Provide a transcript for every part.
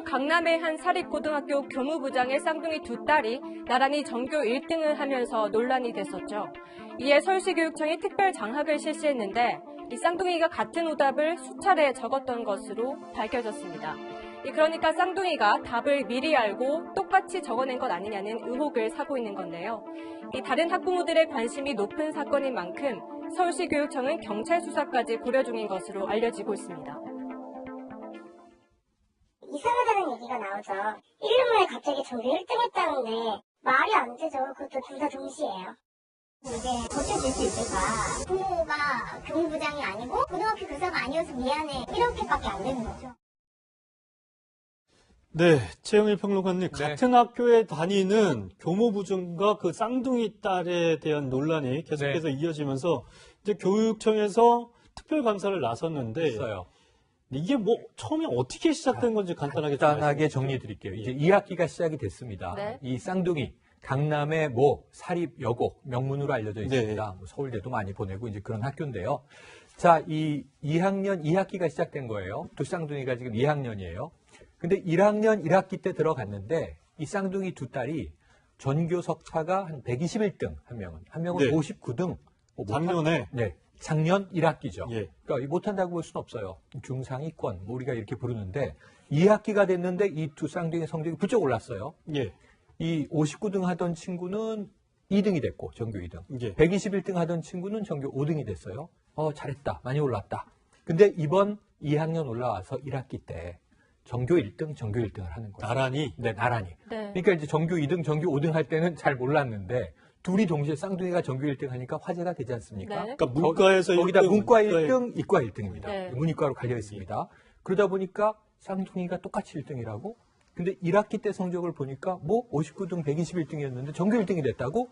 서울 강남의 한 사립고등학교 교무부장의 쌍둥이 두 딸이 나란히 전교 1등을 하면서 논란이 됐었죠. 이에 서울시교육청이 특별 장학을 실시했는데 이 쌍둥이가 같은 오답을 수차례 적었던 것으로 밝혀졌습니다. 그러니까 쌍둥이가 답을 미리 알고 똑같이 적어낸 것 아니냐는 의혹을 사고 있는 건데요. 이 다른 학부모들의 관심이 높은 사건인 만큼 서울시 교육청은 경찰 수사까지 고려 중인 것으로 알려지고 있습니다. 이상하다는 얘기가 나오죠. 1년만에 갑자기 전교 1등 했다는데 말이 안 되죠. 그것도 둘 다 동시에요. 이게 버텨줄 수 있을까? 부모가 교무부장이 아니고 고등학교 교사가 아니어서 미안해 이렇게밖에 안 되는 거죠. 네, 최영일 평론가님, 네. 같은 학교에 다니는 교무부장과 그 쌍둥이 딸에 대한 논란이 계속해서 이어지면서 이제 교육청에서 특별감사를 나섰는데 있어요. 이게 뭐 처음에 어떻게 시작된 건지 간단하게 정리해 드릴게요. 이제 2학기가 시작이 됐습니다. 네. 이 쌍둥이 강남의 사립여고 명문으로 알려져 있습니다. 네. 서울대도 많이 보내고 이제 그런 학교인데요. 자, 이 2학년 2학기가 시작된 거예요. 두 쌍둥이가 지금 2학년이에요. 근데 1학년 1학기 때 들어갔는데 이 쌍둥이 두 딸이 전교 석차가 한 121등 한 명은 네. 59등. 작년에 작년 1학기죠. 예. 그러니까 못한다고 볼 수는 없어요. 중상위권, 우리가 이렇게 부르는데 2학기가 됐는데 이 두 쌍둥이 성적이 부쩍 올랐어요. 예. 이 59등 하던 친구는 2등이 됐고, 전교 2등. 예. 121등 하던 친구는 전교 5등이 됐어요. 잘했다. 많이 올랐다. 근데 이번 2학년 올라와서 1학기 때 전교 1등을 하는 거예요. 나란히? 네, 나란히. 네. 그러니까 이제 전교 2등, 전교 5등 할 때는 잘 몰랐는데 둘이 동시에 쌍둥이가 전교 1등 하니까 화제가 되지 않습니까? 네. 그러니까 문과에서 거기다 1등, 문과 1등, 이과 1등입니다. 네. 문이과로 갈려 있습니다. 그러다 보니까 쌍둥이가 똑같이 1등이라고? 근데 1학기 때 성적을 보니까 59등 121등이었는데 전교 1등이 됐다고?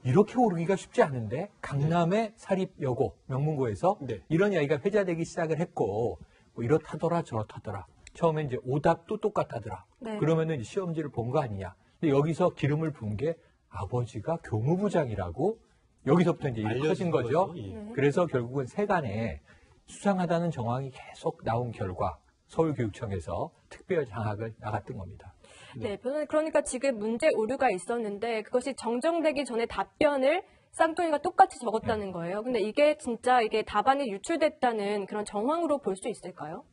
이렇게 오르기가 쉽지 않은데 강남의 사립여고 명문고에서 네. 이런 이야기가 회자되기 시작을 했고 이렇다더라 저렇다더라. 처음에 이제 오답도 똑같다더라. 네. 그러면은 시험지를 본 거 아니냐. 근데 여기서 기름을 부은 게 아버지가 교무부장이라고 여기서부터 이제 일이 커진 거죠. 예. 그래서 결국은 세간에 수상하다는 정황이 계속 나온 결과 서울교육청에서 특별 장학을 나갔던 겁니다. 네, 변호사님, 그러니까 지금 문제 오류가 있었는데 그것이 정정되기 전에 답변을 쌍둥이가 똑같이 적었다는 거예요. 근데 이게 진짜 답안이 유출됐다는 그런 정황으로 볼 수 있을까요?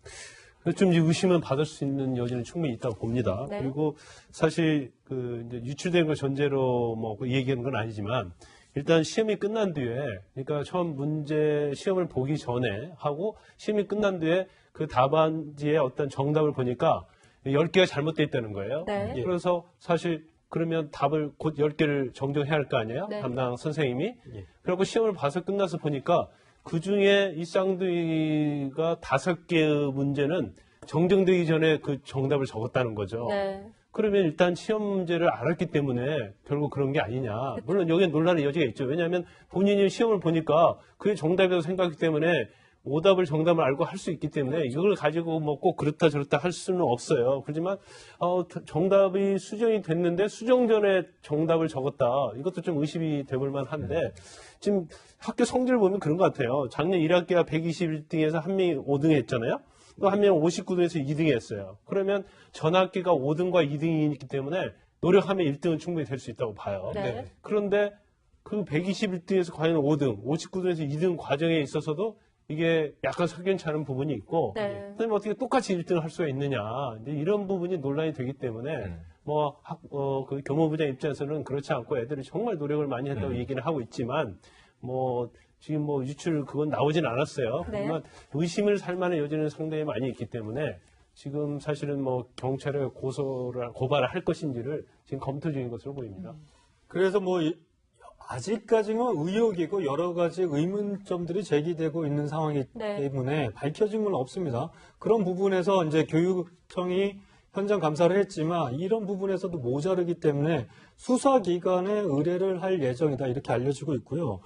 좀 의심은 받을 수 있는 여지는 충분히 있다고 봅니다. 네. 그리고 사실 이제 유출된 걸 전제로 얘기하는 건 아니지만 일단 시험이 끝난 뒤에, 그러니까 처음 시험을 보기 전에 하고 시험이 끝난 뒤에 그 답안지의 어떤 정답을 보니까 10개가 잘못되어 있다는 거예요. 네. 그래서 사실 그러면 답을 곧 10개를 정정해야 할 거 아니에요? 네. 담당 선생님이. 예. 그리고 시험을 봐서 끝나서 보니까 그 중에 이 쌍둥이가 5개의 문제는 정정되기 전에 그 정답을 적었다는 거죠. 네. 그러면 일단 시험 문제를 알았기 때문에 결국 그런 게 아니냐. 물론 여기에 논란의 여지가 있죠. 왜냐하면 본인이 시험을 보니까 그게 정답이라고 생각하기 때문에 오답을 정답을 알고 할 수 있기 때문에 이걸 가지고 꼭 그렇다 저렇다 할 수는 없어요. 그렇지만 정답이 수정이 됐는데 수정 전에 정답을 적었다. 이것도 좀 의심이 돼볼 만한데 지금 학교 성적을 보면 그런 것 같아요. 작년 1학기가 121등에서 한 명이 5등 했잖아요. 또 한 명은 59등에서 2등 했어요. 그러면 전 학기가 5등과 2등이기 때문에 노력하면 1등은 충분히 될 수 있다고 봐요. 네. 그런데 그 121등에서 과연 5등, 59등에서 2등 과정에 있어서도 이게 약간 석연치 않은 부분이 있고, 네. 그다음에 어떻게 똑같이 1등을 할 수가 있느냐. 이제 이런 부분이 논란이 되기 때문에, 그 교무부장 입장에서는 그렇지 않고 애들이 정말 노력을 많이 했다고 얘기를 하고 있지만, 지금 유출 그건 나오진 않았어요. 네. 하지만 의심을 살 만한 여지는 상당히 많이 있기 때문에, 지금 사실은 경찰에 고발을 할 것인지를 지금 검토 중인 것으로 보입니다. 그래서 아직까지는 의혹이고 여러 가지 의문점들이 제기되고 있는 상황이기 네. 때문에 밝혀진 건 없습니다. 그런 부분에서 이제 교육청이 현장 감사를 했지만 이런 부분에서도 모자르기 때문에 수사기관에 의뢰를 할 예정이다 이렇게 알려지고 있고요.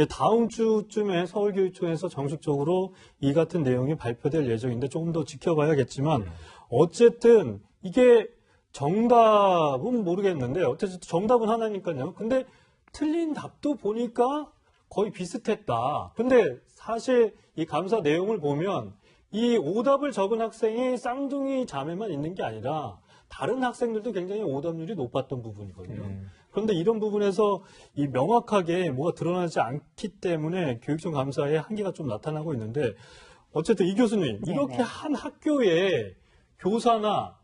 다음 주쯤에 서울교육청에서 정식적으로 이 같은 내용이 발표될 예정인데 조금 더 지켜봐야겠지만 어쨌든 이게 정답은 모르겠는데 어쨌든 정답은 하나니까요. 근데 틀린 답도 보니까 거의 비슷했다. 근데 사실 이 감사 내용을 보면 이 오답을 적은 학생이 쌍둥이 자매만 있는 게 아니라 다른 학생들도 굉장히 오답률이 높았던 부분이거든요. 그런데 이런 부분에서 이 명확하게 뭐가 드러나지 않기 때문에 교육청 감사의 한계가 좀 나타나고 있는데 어쨌든 이 교수님 이렇게 한 학교에 교사나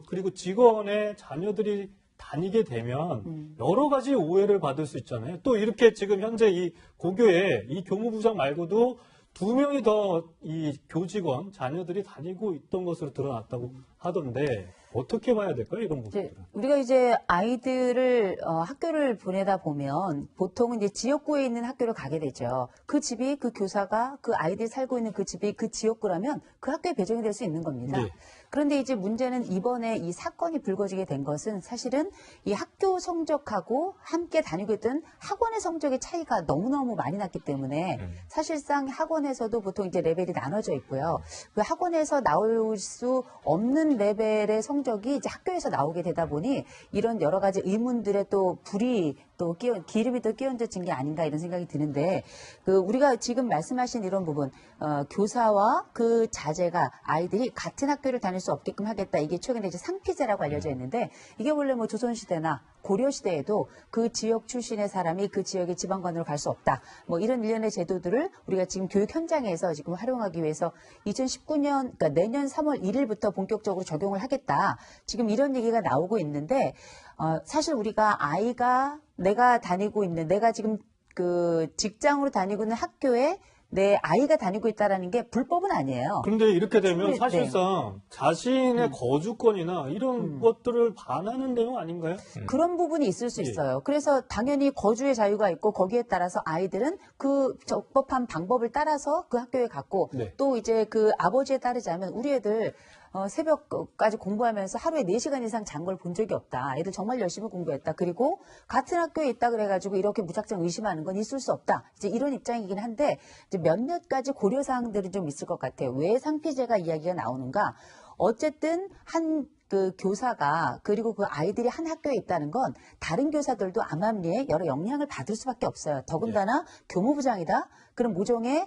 그리고 직원의 자녀들이 다니게 되면 여러 가지 오해를 받을 수 있잖아요. 또 이렇게 지금 현재 이 고교에 이 교무부장 말고도 2명이 더 이 교직원 자녀들이 다니고 있던 것으로 드러났다고 하던데 어떻게 봐야 될까요? 이런 부분들은. 우리가 이제 아이들을 학교를 보내다 보면 보통은 이제 지역구에 있는 학교를 가게 되죠. 그 집이 그 교사가 그 아이들이 살고 있는 그 집이 그 지역구라면 그 학교에 배정이 될 수 있는 겁니다. 네. 그런데 이제 문제는 이번에 이 사건이 불거지게 된 것은 사실은 이 학교 성적하고 함께 다니고 있던 학원의 성적의 차이가 너무너무 많이 났기 때문에 사실상 학원에서도 보통 이제 레벨이 나눠져 있고요. 그 학원에서 나올 수 없는 레벨의 성적이 이제 학교에서 나오게 되다 보니 이런 여러 가지 의문들의 또 불이 또 기름이 또 끼얹어진 게 아닌가 이런 생각이 드는데 우리가 지금 말씀하신 이런 부분 교사와 그 자제가 아이들이 같은 학교를 다닐 수 없게끔 하겠다. 이게 최근에 이제 상피제라고 알려져 있는데 이게 원래 뭐 조선시대나 고려시대에도 그 지역 출신의 사람이 그 지역의 지방관으로 갈 수 없다. 뭐 이런 일련의 제도들을 우리가 지금 교육 현장에서 지금 활용하기 위해서 2019년, 그러니까 내년 3월 1일부터 본격적으로 적용을 하겠다. 지금 이런 얘기가 나오고 있는데, 사실 우리가 내가 다니고 있는, 내가 지금 그 직장으로 다니고 있는 학교에 내 아이가 다니고 있다라는 게 불법은 아니에요. 그런데 이렇게 되면 네. 사실상 자신의 거주권이나 이런 것들을 반하는 내용 아닌가요? 그런 부분이 있을 수 있어요. 그래서 당연히 거주의 자유가 있고 거기에 따라서 아이들은 그 적법한 방법을 따라서 그 학교에 갔고 네. 또 이제 그 아버지에 따르자면 우리 애들 새벽까지 공부하면서 하루에 4시간 이상 잔 걸 본 적이 없다. 애들 정말 열심히 공부했다. 그리고 같은 학교에 있다 그래가지고 이렇게 무작정 의심하는 건 있을 수 없다. 이제 이런 입장이긴 한데 이제 몇몇 가지 고려 사항들은 좀 있을 것 같아요. 왜 상피제가 이야기가 나오는가? 어쨌든 그 교사가 그리고 그 아이들이 한 학교에 있다는 건 다른 교사들도 암암리에 여러 영향을 받을 수밖에 없어요. 더군다나 교무부장이다. 그럼 모종의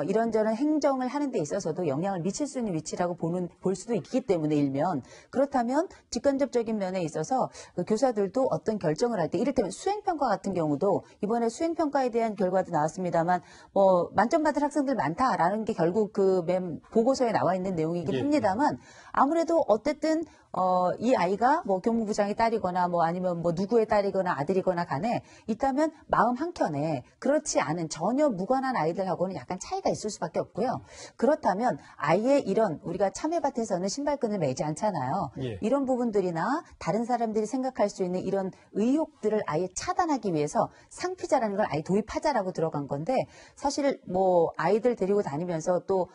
이런저런 행정을 하는 데 있어서도 영향을 미칠 수 있는 위치라고 볼 수도 있기 때문에 일면 그렇다면 직간접적인 면에 있어서 그 교사들도 어떤 결정을 할 때 이를테면 수행평가 같은 경우도 이번에 수행평가에 대한 결과도 나왔습니다만 뭐 만점 받을 학생들 많다라는 게 결국 그 맨 보고서에 나와 있는 내용이긴 합니다만 아무래도 어쨌든 이 아이가 뭐 교무부장의 딸이거나 뭐 아니면 뭐 누구의 딸이거나 아들이거나 간에 있다면 마음 한켠에 그렇지 않은 전혀 무관한 아이들하고는 약간 차이가 있을 수밖에 없고요. 그렇다면 아이의 이런 우리가 참외밭에서는 신발끈을 매지 않잖아요. 예. 이런 부분들이나 다른 사람들이 생각할 수 있는 이런 의혹들을 아예 차단하기 위해서 상피자라는 걸 아예 도입하자라고 들어간 건데 사실 뭐 아이들 데리고 다니면서 또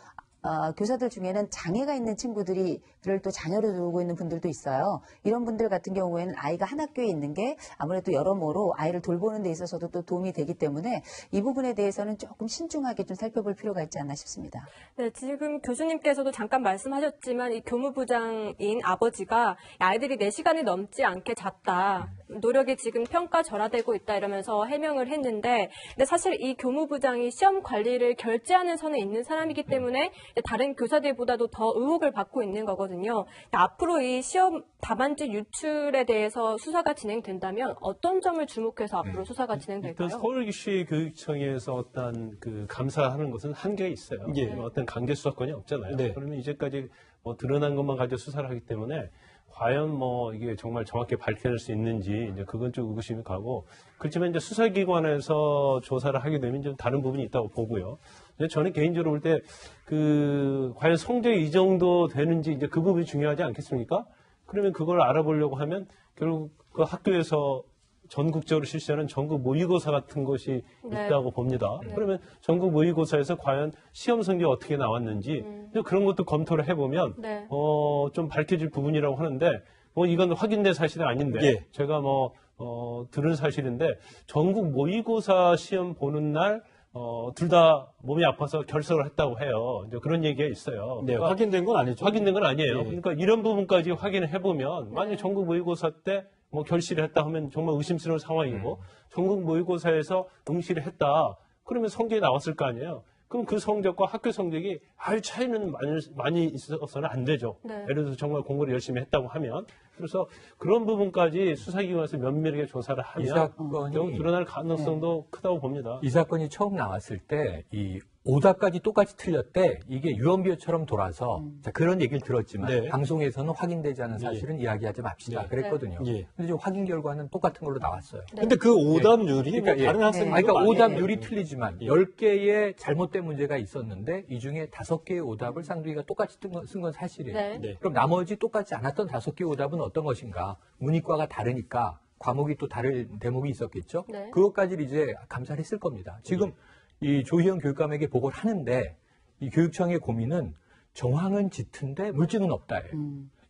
교사들 중에는 장애가 있는 친구들을 또 자녀로 두고 있는 분들도 있어요. 이런 분들 같은 경우에는 아이가 한 학교에 있는 게 아무래도 여러모로 아이를 돌보는 데 있어서도 또 도움이 되기 때문에 이 부분에 대해서는 조금 신중하게 좀 살펴볼 필요가 있지 않나 싶습니다. 네, 지금 교수님께서도 잠깐 말씀하셨지만 이 교무부장인 아버지가 아이들이 4시간이 넘지 않게 잤다. 노력이 지금 평가절하되고 있다 이러면서 해명을 했는데 근데 사실 이 교무부장이 시험 관리를 결재하는 선에 있는 사람이기 때문에 다른 교사들보다도 더 의혹을 받고 있는 거거든요. 앞으로 이 시험 답안지 유출에 대해서 수사가 진행된다면 어떤 점을 주목해서 앞으로 수사가 진행될까요? 일단 서울시 교육청에서 어떤 그 감사하는 것은 한계가 있어요. 예. 어떤 강제 수사권이 없잖아요. 네. 그러면 이제까지 뭐 드러난 것만 가지고 수사를 하기 때문에 과연 뭐 이게 정말 정확히 밝혀낼 수 있는지 이제 그건 좀 의구심이 가고 그렇지만 이제 수사기관에서 조사를 하게 되면 좀 다른 부분이 있다고 보고요. 근데 저는 개인적으로 볼 때 그 과연 성적이 이 정도 되는지 이제 그 부분이 중요하지 않겠습니까? 그러면 그걸 알아보려고 하면 결국 그 학교에서 전국적으로 실시하는 전국 모의고사 같은 것이 네. 있다고 봅니다. 그러면 전국 모의고사에서 과연 시험 성적이 어떻게 나왔는지 그런 것도 검토를 해보면 네. 좀 밝혀질 부분이라고 하는데 뭐 이건 확인된 사실은 아닌데 예. 제가 들은 사실인데 전국 모의고사 시험 보는 날 둘 다 몸이 아파서 결석을 했다고 해요. 이제 그런 얘기가 있어요. 네, 그러니까 확인된 건 아니죠. 확인된 건 아니에요. 예. 그러니까 이런 부분까지 확인을 해보면 만약 전국 모의고사 때 뭐 결실을 했다 하면 정말 의심스러운 상황이고 전국 모의고사에서 응시를 했다 그러면 성적이 나왔을 거 아니에요. 그럼 그 성적과 학교 성적이 아주 차이는 많이 있어서는 안 되죠. 네. 예를 들어서 정말 공부를 열심히 했다고 하면. 그래서 그런 부분까지 수사기관에서 면밀하게 조사를 이 하면 사건이 좀 드러날 가능성도 크다고 봅니다. 이 사건이 처음 나왔을 때 이 오답까지 똑같이 틀렸대 이게 유언비어처럼 돌아서 자, 그런 얘기를 들었지만 네. 방송에서는 확인되지 않은 사실은 이야기하지 맙시다 네. 그랬거든요. 예. 근데 지금 확인 결과는 똑같은 걸로 나왔어요. 근데 그 오답률이 그러니까, 뭐 다른 예. 학생들 그러니까 많이 오답률이 해요. 틀리지만 예. 10개의 잘못된 문제가 있었는데 이 중에 5개의 오답을 쌍둥이가 똑같이 쓴 건 사실이에요. 네. 네. 그럼 나머지 똑같지 않았던 5개의 오답은 어떤 것인가? 문이과가 다르니까 과목이 또 다른 대목이 있었겠죠? 네. 그것까지 이제 감사를 했을 겁니다. 지금 이 조희영 교육감에게 보고를 하는데 이 교육청의 고민은 정황은 짙은데 물증은 없다예요.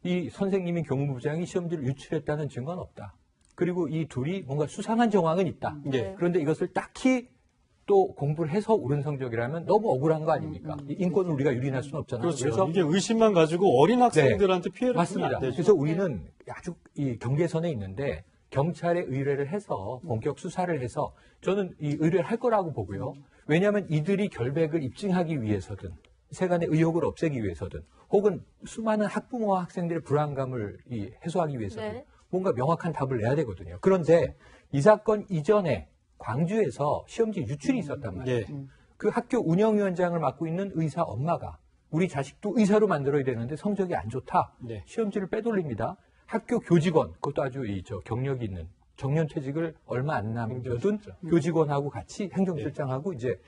이 선생님인 교무부장이 시험지를 유출했다는 증거는 없다. 그리고 이 둘이 뭔가 수상한 정황은 있다. 예. 그런데 이것을 딱히 또 공부를 해서 오른 성적이라면 너무 억울한 거 아닙니까? 이 인권을 우리가 유린할 수는 없잖아요. 그렇죠. 그래서 이게 의심만 가지고 어린 학생들한테 피해를 주면 맞습니다. 안 되죠. 그래서 우리는 아주 이 경계선에 있는데 경찰에 의뢰를 해서 본격 수사를 해서 저는 이 의뢰를 할 거라고 보고요. 왜냐하면 이들이 결백을 입증하기 위해서든 세간의 의혹을 없애기 위해서든 혹은 수많은 학부모와 학생들의 불안감을 해소하기 위해서든 네. 뭔가 명확한 답을 내야 되거든요. 그런데 이 사건 이전에 광주에서 시험지 유출이 있었단 말이에요. 예. 그 학교 운영위원장을 맡고 있는 의사 엄마가 우리 자식도 의사로 만들어야 되는데 성적이 안 좋다. 네. 시험지를 빼돌립니다. 학교 교직원, 그것도 아주 경력이 있는 정년퇴직을 얼마 안 남겨둔 교직원하고 같이 행정실장하고 이제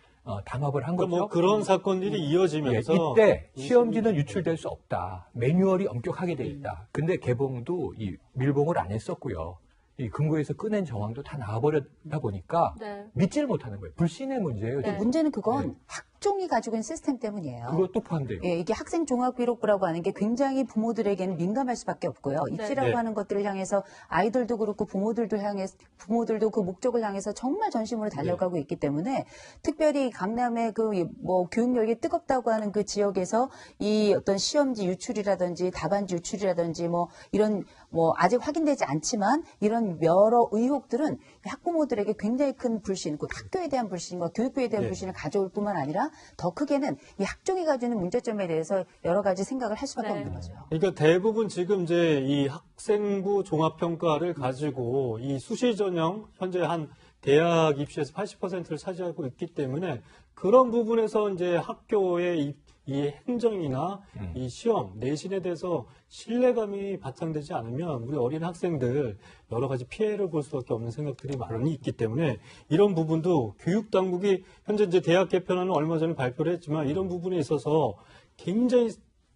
담합을 한 거죠. 그러니까 뭐 그런 사건들이 예, 이어지면서 이때 시험지는 유출될 수 없다. 매뉴얼이 엄격하게 돼 있다. 근데 개봉도 이 밀봉을 안 했었고요. 이 금고에서 꺼낸 정황도 다 나와버렸다 보니까 네. 믿지를 못하는 거예요. 불신의 문제예요. 네. 문제는 그건 학종이 가지고 있는 시스템 때문이에요. 그것도 포함돼요. 예, 이게 학생 종합 기록부라고 하는 게 굉장히 부모들에게는 민감할 수밖에 없고요. 입시라고 네. 하는 것들을 향해서 아이들도 그렇고 부모들도 그 목적을 향해서 정말 전심으로 달려가고 있기 때문에 특별히 강남의 그 뭐 교육열기 뜨겁다고 하는 그 지역에서 이 어떤 시험지 유출이라든지 답안지 유출이라든지 뭐 이런 뭐 아직 확인되지 않지만 이런 여러 의혹들은 학부모들에게 굉장히 큰 불신, 그 학교에 대한 불신과 교육부에 대한 네. 불신을 가져올 뿐만 아니라 더 크게는 이 학종이 가지는 문제점에 대해서 여러 가지 생각을 할 수밖에 네. 없는 거죠. 그러니까 대부분 지금 이제 이 학생부 종합평가를 가지고 이 수시 전형 현재 한 대학 입시에서 80%를 차지하고 있기 때문에 그런 부분에서 이제 학교의 이 행정이나 이 시험, 내신에 대해서 신뢰감이 바탕되지 않으면 우리 어린 학생들 여러 가지 피해를 볼 수밖에 없는 생각들이 많이 있기 때문에 이런 부분도 교육당국이 현재 이제 대학 개편안을 얼마 전에 발표를 했지만 이런 부분에 있어서 굉장히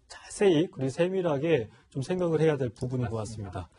자세히 그리고 세밀하게 좀 생각을 해야 될 부분인 것 같습니다.